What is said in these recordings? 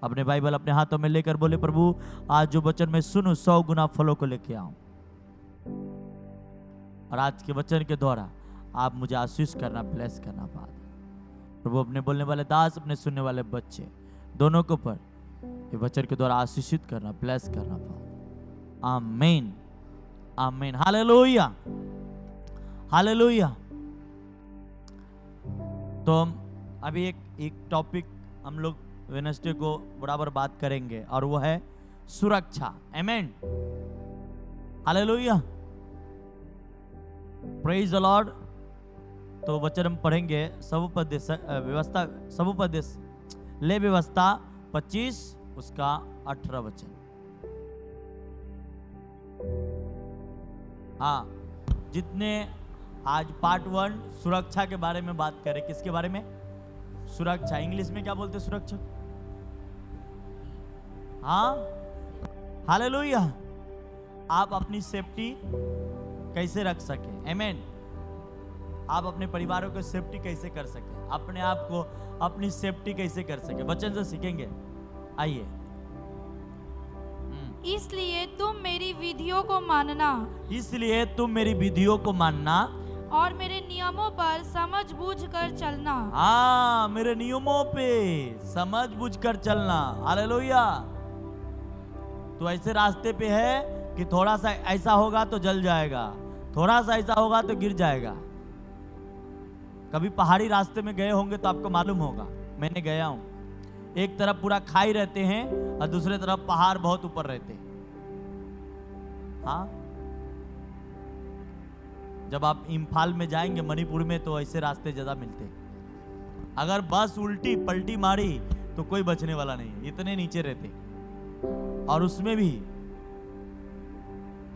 अपने बाइबल अपने हाथों में लेकर बोले, प्रभु आज जो वचन मैं सुनूं 100 गुना फलों को लेके आऊं। और आज के वचन के द्वारा आप मुझे आशीष करना, ब्लेस करना फादर। प्रभु अपने बोलने वाले दास, अपने सुनने वाले बच्चे दोनों के ऊपर ये वचन के द्वारा आशीषित करना, ब्लेस करना फादर। आमीन, आमीन, हालेलुया, हालेलुया। तो अभी एक टॉपिक हम लोग वेडनेसडे को बराबर बात करेंगे और वो है सुरक्षा। आमीन, हालेलुया, प्रेज द लॉर्ड। तो वचन हम पढ़ेंगे समुपदेश व्यवस्था, समुपदेश ले व्यवस्था 25 उसका 18 वचन। हाँ, जितने आज पार्ट 1 सुरक्षा के बारे में बात करें। किसके बारे में? सुरक्षा। इंग्लिश में क्या बोलते हैं सुरक्षा? हाँ, हालेलुया। आप अपनी सेफ्टी कैसे रख सके? आमीन। आप अपने परिवारों को सेफ्टी कैसे कर सके, अपने आप को अपनी सेफ्टी कैसे कर सके, वचन से सीखेंगे। आइए। इसलिए तुम मेरी विधियों को मानना, इसलिए तुम मेरी विधियों को मानना और मेरे नियमों पर समझ बूझ कर चलना। हाँ, मेरे नियमों पे समझ बूझ कर चलना। हालेलुया। तो ऐसे रास्ते पे है कि थोड़ा सा ऐसा होगा तो जल जाएगा, थोड़ा सा ऐसा होगा तो गिर जाएगा। कभी पहाड़ी रास्ते में गए होंगे तो आपको मालूम होगा, मैंने गया हूं। एक तरफ पूरा खाई रहते हैं और दूसरे तरफ पहाड़ बहुत ऊपर रहते हैं। हाँ, जब आप इम्फाल में जाएंगे मणिपुर में तो ऐसे रास्ते ज्यादा मिलते हैं। अगर बस उल्टी पलटी मारी तो कोई बचने वाला नहीं, इतने नीचे रहते। और उसमें भी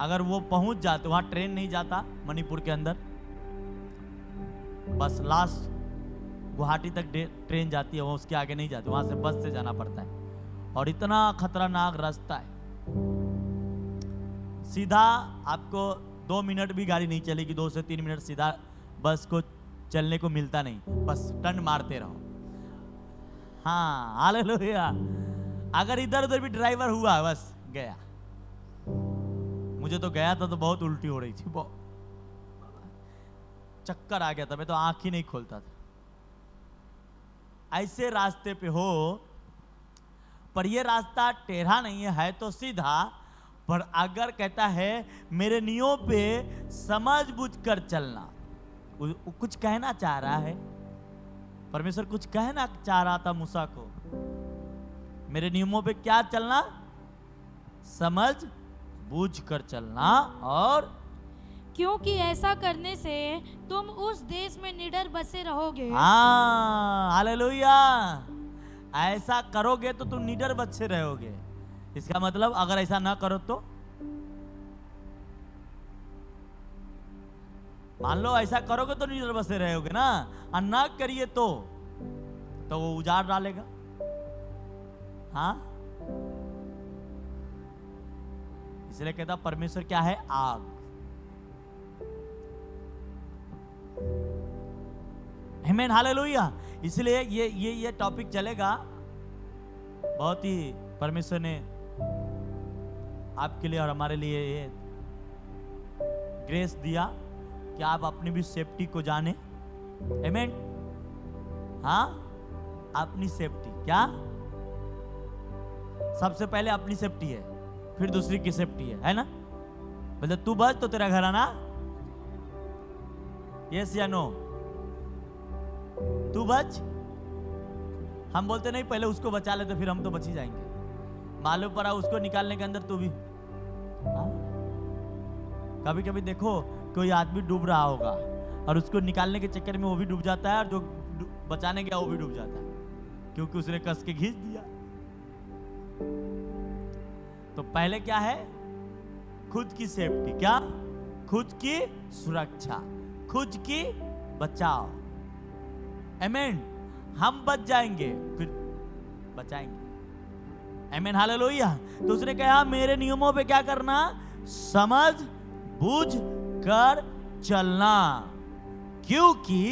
अगर वो पहुंच जाते, वहां ट्रेन नहीं जाता मणिपुर के अंदर, बस लास्ट गुवाहाटी तक ट्रेन जाती है, वो उसके आगे नहीं जाती, वहां से बस से जाना पड़ता है। और इतना खतरनाक रास्ता है, सीधा आपको 2 मिनट भी गाड़ी नहीं चलेगी, 2 से 3 मिनट सीधा बस को चलने को मिलता नहीं, बस टर्न मारते रहो। हाँ, हालेलुया। अगर इधर उधर भी ड्राइवर हुआ बस गया। मुझे तो गया था तो बहुत उल्टी हो रही थी, चक्कर आ गया था, मैं तो आंख ही नहीं खोलता था। ऐसे रास्ते पे हो, पर ये रास्ता टेढ़ा नहीं है तो सीधा। पर अगर कहता है मेरे नियमों पे समझ बूझ कर चलना, कुछ कहना चाह रहा है परमेश्वर, कुछ कहना चाह रहा था मूसा को। मेरे नियमों पे क्या चलना? समझ बूझ कर चलना। और क्योंकि ऐसा करने से तुम उस देश में निडर बसे रहोगे। हाँ, हालेलुया। ऐसा करोगे तो तुम निडर बसे रहोगे। इसका मतलब अगर ऐसा ना करो तो, मान लो ऐसा करोगे तो निडर बसे रहोगे ना, और ना करिए तो वो उजाड़ डालेगा। हाँ, इसलिए कहता परमेश्वर क्या है? आग। आमीन, हालेलुया। इसलिए ये टॉपिक चलेगा। बहुत ही परमेश्वर ने आपके लिए और हमारे लिए ये ग्रेस दिया कि आप अपनी भी सेफ्टी को जाने। आमीन। हाँ, अपनी सेफ्टी। क्या? सबसे पहले अपनी सेफ्टी है, फिर दूसरी की सेफ्टी है ना? मतलब तू बच तो तेरा घर आना। यस या नो? तू बच। हम बोलते नहीं पहले उसको बचा ले तो फिर हम तो बच ही जाएंगे। मालूम पड़ा उसको निकालने के अंदर तू भी। कभी कभी देखो कोई आदमी डूब रहा होगा और उसको निकालने के चक्कर में वो भी डूब जाता है, और जो बचाने गया वो भी डूब जाता है, क्योंकि उसने कस के खींच दिया। तो पहले क्या है? खुद की सेफ्टी। क्या? खुद की सुरक्षा, खुद की बचाओ। आमीन। हम बच जाएंगे फिर बचाएंगे। आमीन, हालेलुया। तो उसने कहा मेरे नियमों पे क्या करना? समझ बूझ कर चलना, क्योंकि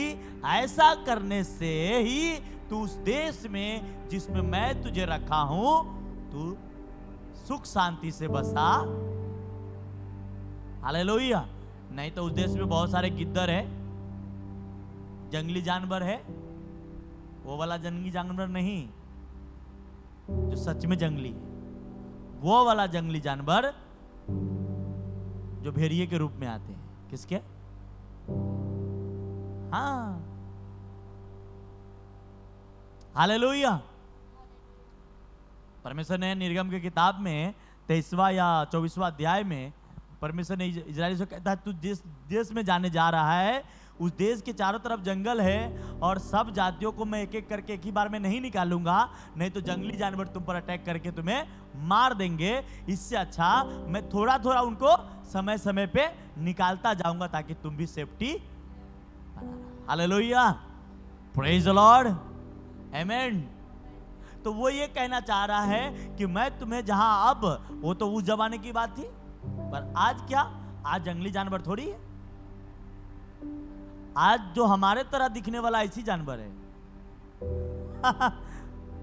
ऐसा करने से ही तू उस देश में जिसमें मैं तुझे रखा हूं, तू सुख शांति से बसा। हालेलुया। नहीं तो उस देश में बहुत सारे गिद्दर है, जंगली जानवर है। वो वाला जंगली जानवर नहीं जो सच में जंगली है, वो वाला जंगली जानवर जो भेड़िए के रूप में आते हैं। किसके? हाँ, हालेलुया। परमेश्वर ने निर्गम की किताब में 23वां या 24वां अध्याय में परमेश्वर ने इजराइली से कहता है, तू जिस देश में जाने जा रहा है उस देश के चारों तरफ जंगल है और सब जातियों को मैं एक एक करके एक ही बार में नहीं निकालूंगा, नहीं तो जंगली जानवर तुम पर अटैक करके तुम्हें मार देंगे। इससे अच्छा मैं थोड़ा थोड़ा उनको समय समय पे निकालता जाऊंगा ताकि तुम भी safety. Hallelujah, praise the Lord, amen. तो वो ये कहना चाह रहा है कि मैं तुम्हें जहां, अब वो तो उस जमाने की बात थी, पर आज क्या, आज जंगली जानवर थोड़ी है। आज जो हमारे तरह दिखने वाला ऐसी जानवर है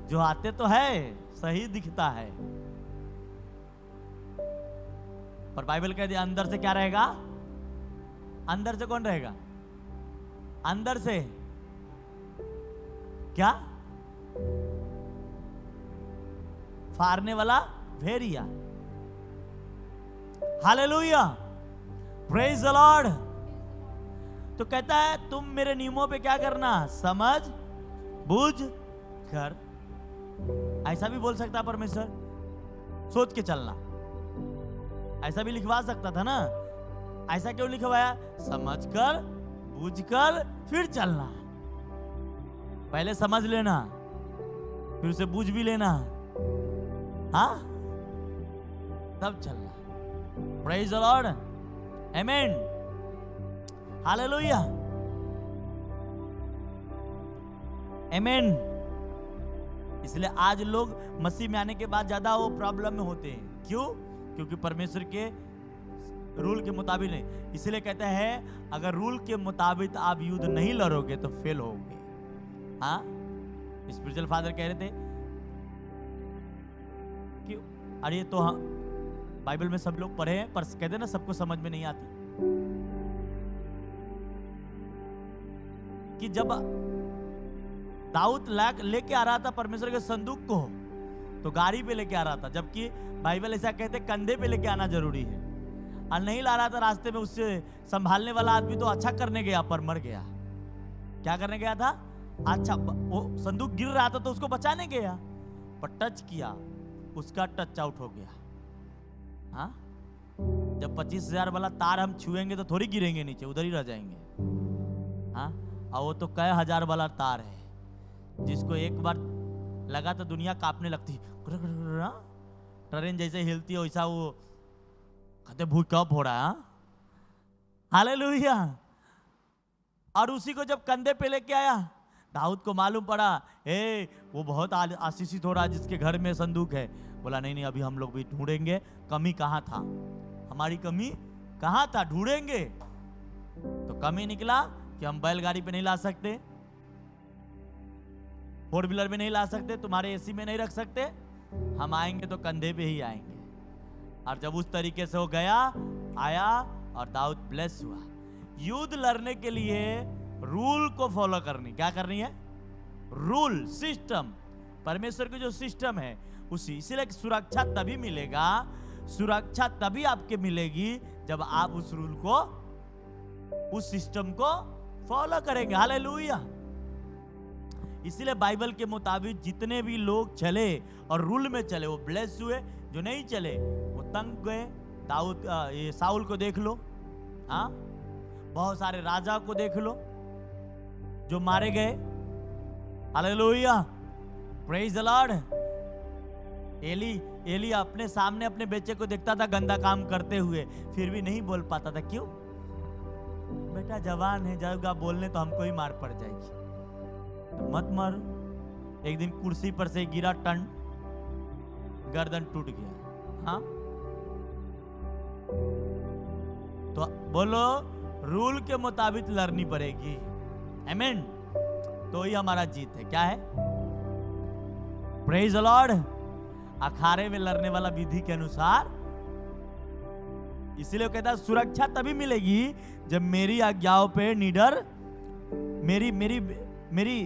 जो आते तो है, सही दिखता है, पर बाइबल कह दिया अंदर से क्या रहेगा? अंदर से कौन रहेगा? अंदर से क्या? फाड़ने वाला भेड़िया। Hallelujah, praise the Lord. तो कहता है तुम मेरे नियमों पे क्या करना? समझ बूझ कर। ऐसा भी बोल सकता परमेश्वर, सोच के चलना। ऐसा भी लिखवा सकता था ना, ऐसा क्यों लिखवाया? समझ कर बूझ कर फिर चलना। पहले समझ लेना, फिर उसे बूझ भी लेना, हाँ, तब चलना। Praise the Lord, amen, hallelujah, amen. इसलिए आज लोग मसीह में आने के बाद ज्यादा वो प्रॉब्लम में होते हैं। क्यों? क्योंकि परमेश्वर के रूल के मुताबिक नहीं। इसलिए कहते हैं अगर रूल के मुताबिक आप युद्ध नहीं लड़ोगे तो फेल होगे। हाँ, स्पिरिचुअल फादर कह रहे थे कि अरे तो हाँ, बाइबल में सब लोग पढ़े हैं पर कहते ना सबको समझ में नहीं आती। कि जब दाऊद लेके आ रहा था परमेश्वर के संदूक को, तो गाड़ी पे लेके आ रहा था, जबकि बाइबल ऐसा कहते कंधे पे लेके आना जरूरी है। और नहीं ला रहा था रास्ते में, उससे संभालने वाला आदमी तो अच्छा करने गया पर मर गया। क्या करने गया था? अच्छा, वो संदूक गिर रहा था तो उसको बचाने गया, पर टच किया, उसका टच आउट हो गया। हाँ, जब 25,000 वाला तार हम छुएंगे तो थोड़ी गिरेंगे नीचे, उधर ही रह जाएंगे। हाँ, और वो तो कई हजार वाला तार है जिसको एक बार लगा तो दुनिया कांपने लगती। ट्रेन जैसे हिलती है वैसा वो कहते भूकंप हो रहा है। हालेलुया। और उसी को जब कंधे पे लेके आया, दाऊद को मालूम पड़ा वो बहुत आशीषित हो रहा है जिसके घर में संदूक है। बोला नहीं, अभी हम लोग भी ढूंढेंगे कमी कहाँ था, हमारी कमी कहाँ था, ढूंढेंगे। तो कमी निकला कि हम बैलगाड़ी पे नहीं ला सकते, 4 व्हीलर में नहीं ला सकते, तुम्हारे एसी में नहीं रख सकते, हम आएंगे तो कंधे पे ही आएंगे। और जब उस तरीके से वो गया, आया और दाऊद ब्लेस हुआ। युद्ध लड़ने के लिए रूल को फॉलो करनी, क्या करनी है? रूल, सिस्टम, परमेश्वर की जो सिस्टम है उसी। इसीलिए सुरक्षा तभी मिलेगा, सुरक्षा तभी आपके मिलेगी जब आप उस रूल को, उस सिस्टम को फॉलो करेंगे। हालेलुया। इसीलिए बाइबल के मुताबिक जितने भी लोग चले और रूल में चले वो ब्लेस हुए, जो नहीं चले वो तंग गए। दाऊद, ये साउल को देख लो, हाँ, बहुत सारे राजा को देख लो जो मारे गए। Hallelujah, praise the lord. Eli अपने सामने अपने बच्चे को देखता था गंदा काम करते हुए, फिर भी नहीं बोल पाता था। क्यों? बेटा जवान है, जाएगा बोलने तो हमको ही मार पड़ जाएगी। तो मत मारो। एक दिन कुर्सी पर से गिरा, टन, गर्दन टूट गया। हाँ, तो बोलो रूल के मुताबिक लड़नी पड़ेगी। आमीन। तो ही हमारा जीत है। क्या है? Praise the Lord. अखाड़े में लड़ने वाला विधि के अनुसार, इसलिए वो कहता है सुरक्षा तभी मिलेगी जब मेरी आज्ञाओं पे निडर, मेरी मेरी मेरी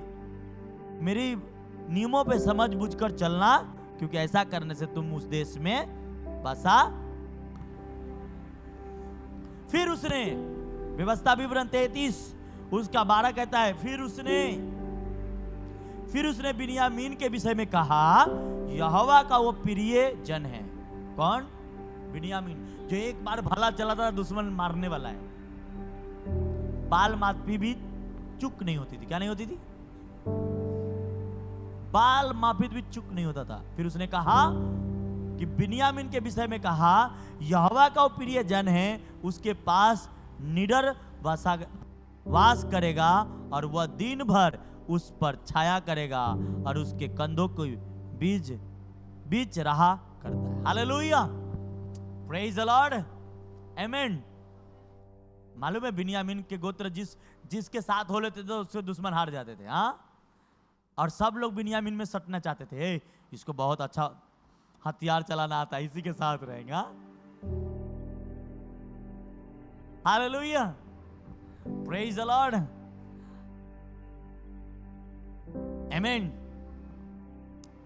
मेरी नियमों पे समझ बूझकर चलना, क्योंकि ऐसा करने से तुम उस देश में बसा। फिर उसने व्यवस्था विवरण 33 उसका 12 कहता है, फिर उसने बिन्यामीन के विषय में कहा, यहोवा का वो प्रिय जन है। कौन? बिन्यामीन, जो एक बार भला चला था, दुश्मन मारने वाला है। बाल माफी भी चुक नहीं होती थी। क्या नहीं होती थी? बाल माफी भी चुक नहीं होता था। फिर उसने कहा कि बिन्यामीन के विषय में कहा, यहोवा का वो प्रिय जन है, उसके पास निडर वास करेगा और वह दिन भर उस पर छाया करेगा और उसके कंधों को बीच रहा करता है। हालेलुया, प्रेज द लॉर्ड, आमेन। मालूम है बिन्यामीन के गोत्र जिसके साथ हो लेते थे उससे दुश्मन हार जाते थे। हाँ, और सब लोग बिन्यामीन में सटना चाहते थे। इसको बहुत अच्छा हथियार चलाना आता है, इसी के साथ रहेगा। हालेलुया, प्रेज द लॉर्ड, आमेन।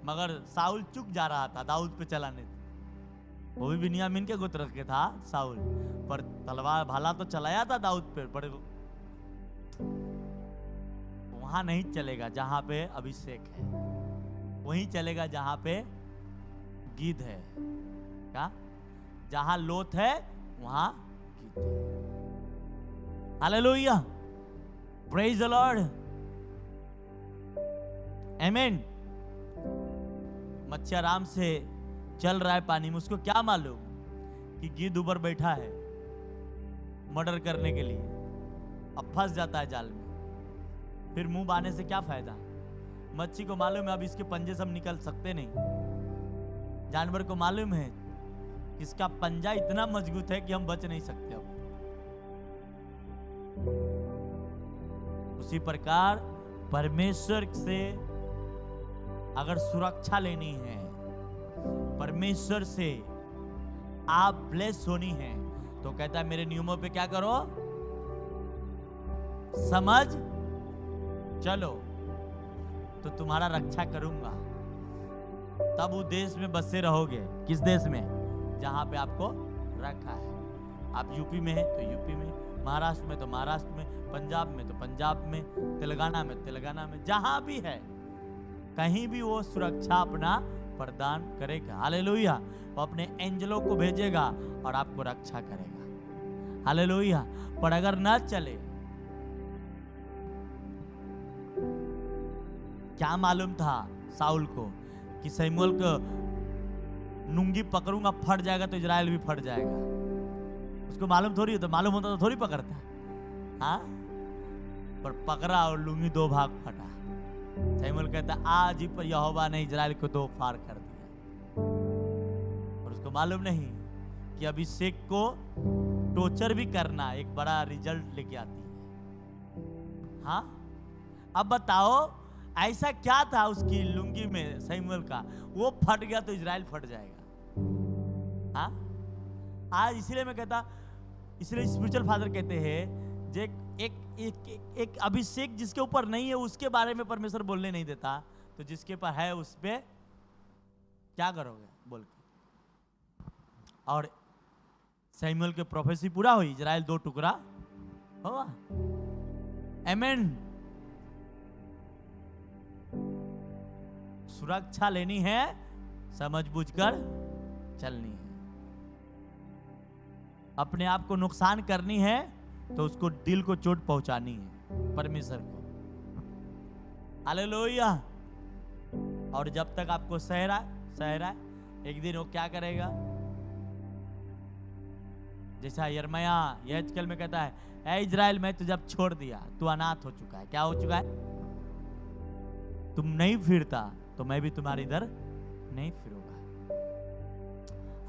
मगर साउल चुक जा रहा था दाऊद पे चलाने। वो भी बिन्यामीन के गोत्र के था साउल, पर तलवार भाला तो चलाया था दाऊद पे। बड़े वहां नहीं चलेगा जहां पे अभिषेक है, वहीं चलेगा जहां पे गिद्ध है। क्या? जहां लोथ है वहां गिद्ध है। हालेलुया, प्रेज द लॉर्ड, आमेन। मच्छी आराम से चल रहा है पानी में, उसको क्या मालूम कि गिद्ध ऊपर बैठा है मर्डर करने के लिए। अब फंस जाता है जाल में। फिर मुंह बांधने से क्या फायदा? मच्छी को मालूम है अब इसके पंजे सब निकल सकते नहीं। जानवर को मालूम है इसका पंजा इतना मजबूत है कि हम बच नहीं सकते। अब उसी प्रकार परमेश्वर से अगर सुरक्षा लेनी है, परमेश्वर से आप ब्लेस होनी है, तो कहता है मेरे नियमों पे क्या करो? समझ चलो, तो तुम्हारा रक्षा करूंगा। तब उस देश में बसे रहोगे। किस देश में? जहां पे आपको रखा है। आप यूपी में है तो यूपी में, महाराष्ट्र में तो महाराष्ट्र में, पंजाब में तो पंजाब में, तेलंगाना में तेलंगाना में, जहां भी है कहीं भी वो सुरक्षा अपना प्रदान करेगा। हालेलुया, वो अपने एंजलों को भेजेगा और आपको रक्षा करेगा। हालेलुया। पर अगर न चले, क्या मालूम था साउल को कि शमूएल को नुंगी पकड़ूंगा फट जाएगा तो इजराइल भी फट जाएगा। उसको मालूम थोड़ी होता, मालूम होता तो थोड़ी पकड़ता। हाँ, पर पकड़ा और लुंगी दो भाग फटा। शमूएल कहता आज ही पर यहोवा ने इजराइल को दो फाड़ कर दिया। और उसको मालूम नहीं कि अभिषेक को टोचर भी करना एक बड़ा रिजल्ट लेके आती है। हाँ, अब बताओ ऐसा क्या था उसकी लुंगी में शमूएल का, वो फट गया तो इजराइल फट जाएगा। हाँ, आज इसलिए मैं कहता, इसलिए स्पिरिचुअल फादर कहते हैं जे एक अभिषेक जिसके ऊपर नहीं है उसके बारे में परमेश्वर बोलने नहीं देता, तो जिसके ऊपर है उस पे क्या करोगे बोल के। और शमूएल के प्रोफेसी पूरा हुई, इजराइल दो टुकड़ा हुआ। आमेन। सुरक्षा लेनी है, समझ बूझकर चलनी है। अपने आप को नुकसान करनी है तो उसको दिल को चोट पहुंचानी है परमेश्वर को। हालेलुया। और जब तक आपको सह रहा एक दिन वो क्या करेगा? जैसा यिर्मयाह यहेजकेल में कहता है, ऐ इजराइल मैं तुझे अब छोड़ दिया, तू अनाथ हो चुका है। क्या हो चुका है? तुम नहीं फिरता तो मैं भी तुम्हारे इधर नहीं फिरूंगा।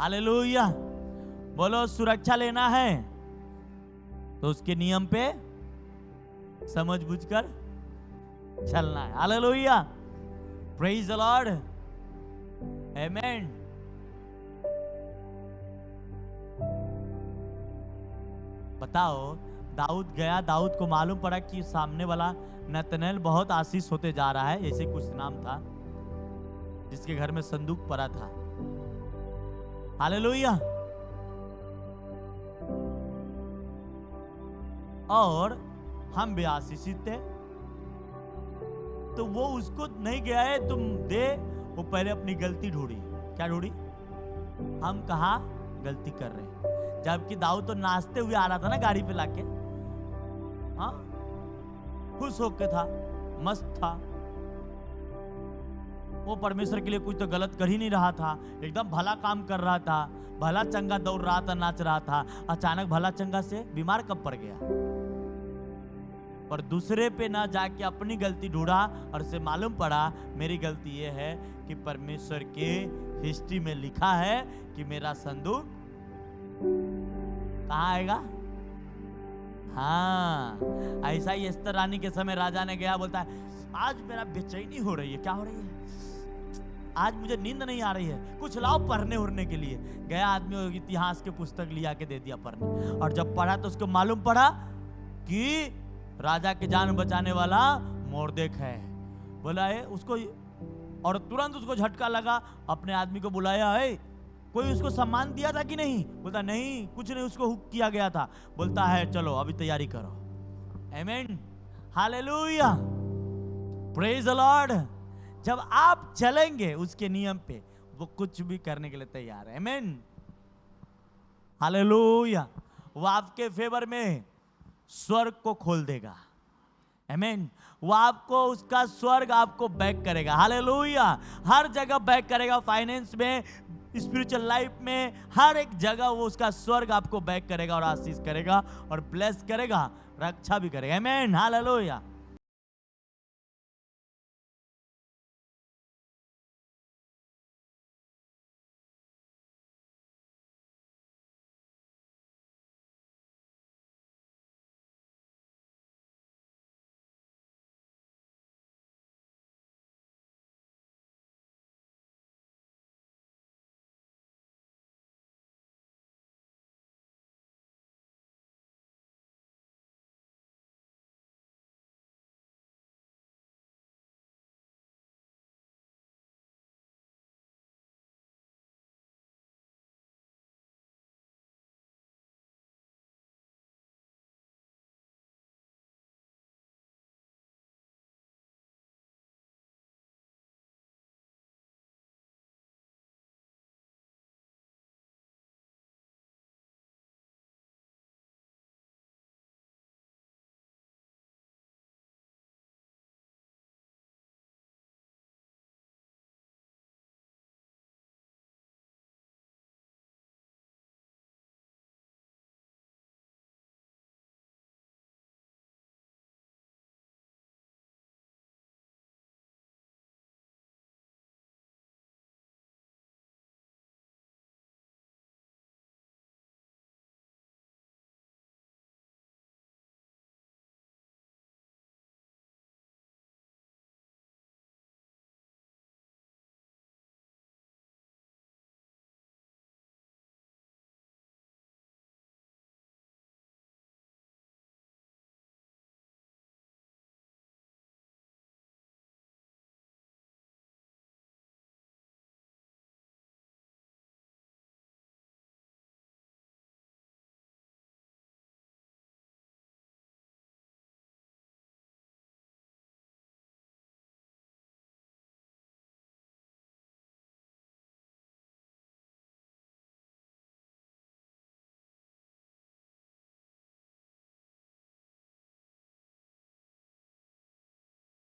हालेलुया। बोलो, सुरक्षा लेना है तो उसके नियम पे समझ बूझकर चलना है। हालेलुया, प्रेज द लॉर्ड, आमेन। बताओ, दाऊद गया, दाऊद को मालूम पड़ा कि सामने वाला नतनेल बहुत आशीष होते जा रहा है, ऐसे कुछ नाम था, जिसके घर में संदूक पड़ा था। हालेलुया। और हम भी आशीषित थे, तो वो उसको नहीं गया है तुम दे, वो पहले अपनी गलती ढूंढी। क्या ढूंढी? हम कहाँ गलती कर रहे हैं। जबकि दाऊद तो नाचते हुए आ रहा था ना गाड़ी पे लाके, हाँ, खुश होके था, मस्त था। वो परमेश्वर के लिए कुछ तो गलत कर ही नहीं रहा था, एकदम भला काम कर रहा था, भला चंगा दौड़ रहा था, नाच रहा था। अचानक भला चंगा से बीमार कब पड़ गया? और दूसरे पे ना जाके अपनी गलती ढूंढा, और से मालूम पड़ा मेरी गलती ये है कि परमेश्वर के हिस्ट्री में लिखा है कि मेरा संदूक कहाँ आएगा। हाँ, ऐसा ही एस्तर रानी के समय राजा ने गया, बोलता है आज मेरा बेचैनी हो रही है। क्या हो रही है? आज मुझे नींद नहीं आ रही है, कुछ लाओ पढ़ने उड़ने के लिए। गया आदमी, इतिहास के पुस्तक लिया के दे दिया पढ़ने, और जब पढ़ा तो उसको मालूम पड़ा कि राजा की जान बचाने वाला मोर्देक है। बोला है उसको, और तुरंत उसको झटका लगा, अपने आदमी को बुलाया, है कोई उसको सम्मान दिया था कि नहीं? बोलता नहीं, कुछ नहीं, उसको हुक किया गया था। बोलता है चलो अभी तैयारी करो। आमीन, हालेलुया, प्रेज द लॉर्ड। जब आप चलेंगे उसके नियम पे, वो कुछ भी करने के लिए तैयार है। आमीन, हालेलुया। वो आपके फेवर में स्वर्ग को खोल देगा। आमीन, वो आपको, उसका स्वर्ग आपको बैक करेगा। हालेलुया, हर जगह बैक करेगा, फाइनेंस में, स्पिरिचुअल लाइफ में, हर एक जगह वो उसका स्वर्ग आपको बैक करेगा और आशीष करेगा और ब्लेस करेगा, रक्षा भी करेगा। आमीन, हालेलुया।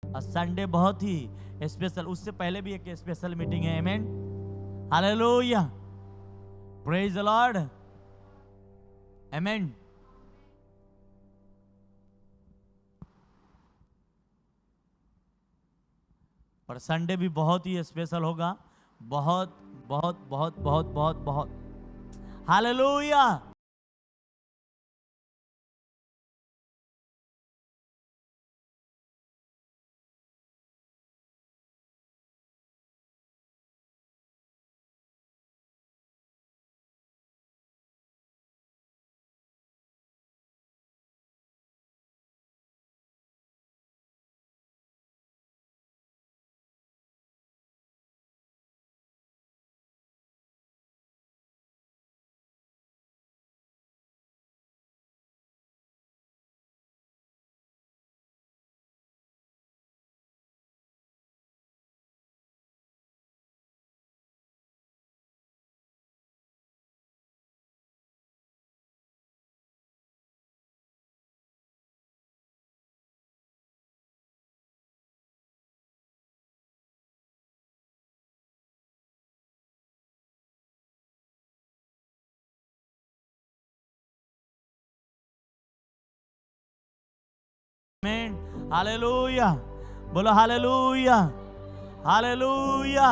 और संडे बहुत ही स्पेशल, उससे पहले भी एक स्पेशल मीटिंग है। आमीन, हालेलुया, प्रेज द लॉर्ड, आमीन। पर संडे भी बहुत ही स्पेशल होगा, बहुत बहुत बहुत बहुत बहुत बहुत। हालेलुया। आमीन, हालेलुया, बोलो हालेलुया, हालेलुया।